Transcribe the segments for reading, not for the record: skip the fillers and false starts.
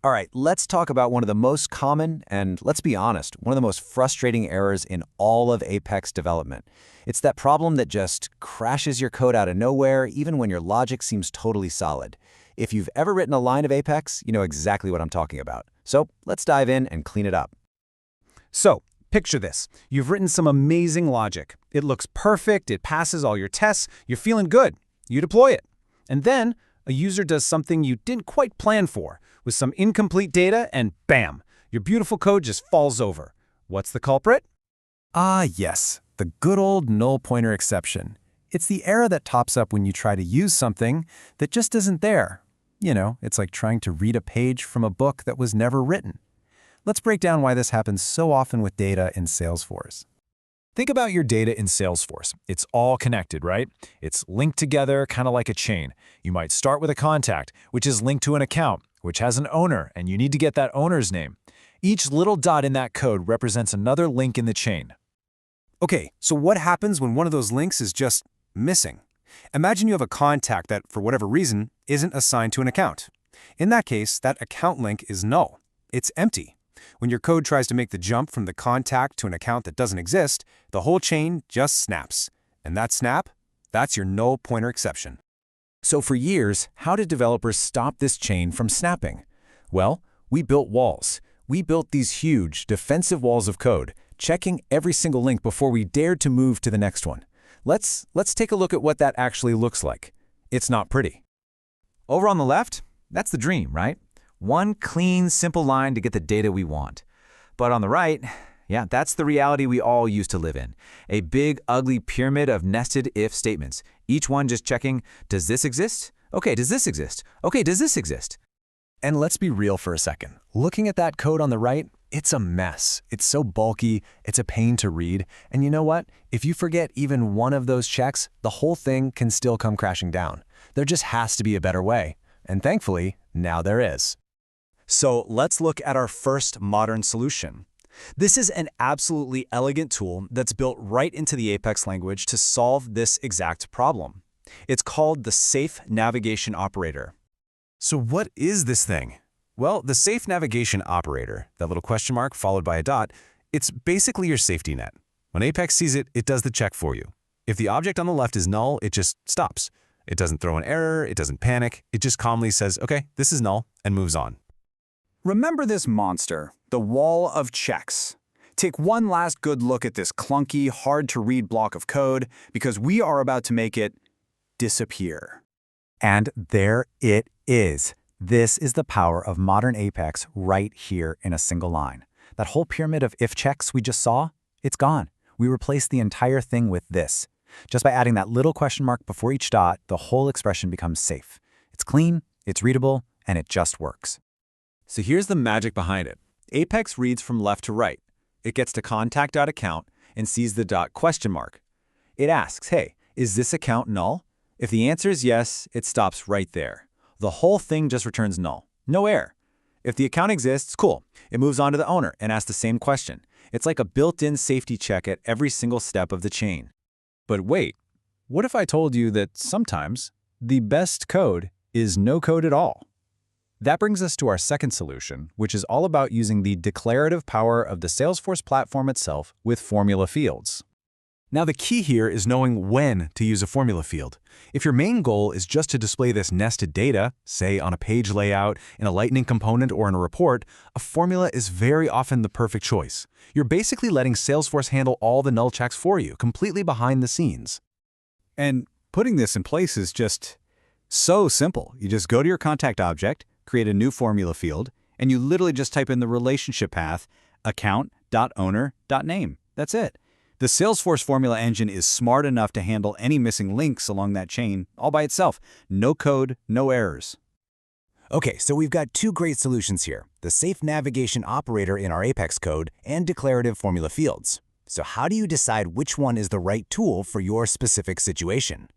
All right, let's talk about one of the most common and, let's be honest, one of the most frustrating errors in all of Apex development. It's that problem that just crashes your code out of nowhere, even when your logic seems totally solid. If you've ever written a line of Apex, you know exactly what I'm talking about. So let's dive in and clean it up. So, picture this. You've written some amazing logic. It looks perfect, it passes all your tests, you're feeling good. You deploy it. And then, a user does something you didn't quite plan for, with some incomplete data, and bam! Your beautiful code just falls over. What's the culprit? Ah, yes, the good old null pointer exception. It's the error that pops up when you try to use something that just isn't there. You know, it's like trying to read a page from a book that was never written. Let's break down why this happens so often with data in Salesforce. Think about your data in Salesforce. It's all connected, right? It's linked together, kind of like a chain. You might start with a contact, which is linked to an account, which has an owner, and you need to get that owner's name. Each little dot in that code represents another link in the chain. Okay, so what happens when one of those links is just missing? Imagine you have a contact that, for whatever reason, isn't assigned to an account. In that case, that account link is null. It's empty. When your code tries to make the jump from the contact to an account that doesn't exist, the whole chain just snaps. And that snap, that's your null pointer exception. So for years, how did developers stop this chain from snapping? Well, we built walls. We built these huge, defensive walls of code, checking every single link before we dared to move to the next one. Let's take a look at what that actually looks like. It's not pretty. Over on the left, that's the dream, right? One clean, simple line to get the data we want. But on the right, yeah, that's the reality we all used to live in. A big, ugly pyramid of nested if statements, each one just checking, does this exist? Okay, does this exist? Okay, does this exist? And let's be real for a second. Looking at that code on the right, it's a mess. It's so bulky, it's a pain to read. And you know what? If you forget even one of those checks, the whole thing can still come crashing down. There just has to be a better way. And thankfully, now there is. So let's look at our first modern solution. This is an absolutely elegant tool that's built right into the Apex language to solve this exact problem. It's called the Safe Navigation Operator. So what is this thing? Well, the Safe Navigation Operator, that little question mark followed by a dot, it's basically your safety net. When Apex sees it, it does the check for you. If the object on the left is null, it just stops. It doesn't throw an error, it doesn't panic, it just calmly says, okay, this is null, and moves on. Remember this monster, the wall of checks. Take one last good look at this clunky, hard-to-read block of code, because we are about to make it disappear. And there it is. This is the power of modern Apex right here in a single line. That whole pyramid of if checks we just saw, it's gone. We replaced the entire thing with this. Just by adding that little question mark before each dot, the whole expression becomes safe. It's clean, it's readable, and it just works. So here's the magic behind it. Apex reads from left to right. It gets to contact.account and sees the dot question mark. It asks, hey, is this account null? If the answer is yes, it stops right there. The whole thing just returns null. No error. If the account exists, cool. It moves on to the owner and asks the same question. It's like a built-in safety check at every single step of the chain. But wait, what if I told you that sometimes the best code is no code at all? That brings us to our second solution, which is all about using the declarative power of the Salesforce platform itself with formula fields. Now the key here is knowing when to use a formula field. If your main goal is just to display this nested data, say on a page layout, in a Lightning component, or in a report, a formula is very often the perfect choice. You're basically letting Salesforce handle all the null checks for you, completely behind the scenes. And putting this in place is just so simple. You just go to your contact object, create a new formula field, and you literally just type in the relationship path, account.owner.name. That's it. The Salesforce formula engine is smart enough to handle any missing links along that chain all by itself. No code, no errors. Okay, so we've got two great solutions here, the Safe Navigation Operator in our Apex code and declarative formula fields. So how do you decide which one is the right tool for your specific situation?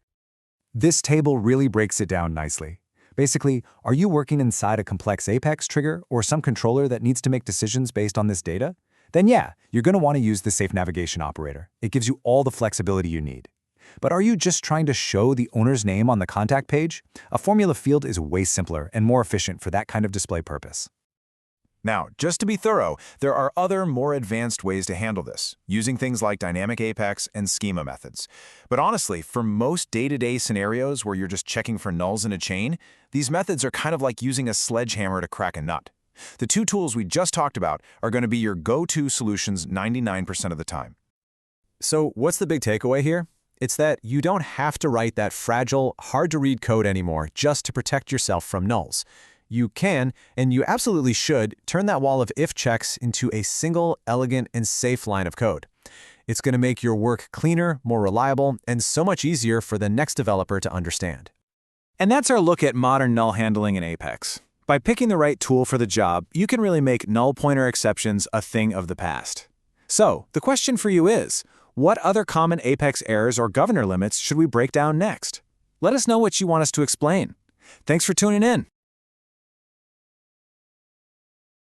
This table really breaks it down nicely. Basically, are you working inside a complex Apex trigger or some controller that needs to make decisions based on this data? Then yeah, you're going to want to use the Safe Navigation Operator. It gives you all the flexibility you need. But are you just trying to show the owner's name on the contact page? A formula field is way simpler and more efficient for that kind of display purpose. Now, just to be thorough, there are other more advanced ways to handle this, using things like dynamic apex and schema methods. But honestly, for most day-to-day scenarios where you're just checking for nulls in a chain, these methods are kind of like using a sledgehammer to crack a nut. The two tools we just talked about are going to be your go-to solutions 99% of the time. So what's the big takeaway here? It's that you don't have to write that fragile, hard-to-read code anymore just to protect yourself from nulls. You can, and you absolutely should, turn that wall of if checks into a single, elegant, and safe line of code. It's going to make your work cleaner, more reliable, and so much easier for the next developer to understand. And that's our look at modern null handling in Apex. By picking the right tool for the job, you can really make null pointer exceptions a thing of the past. So, the question for you is, what other common Apex errors or governor limits should we break down next? Let us know what you want us to explain. Thanks for tuning in.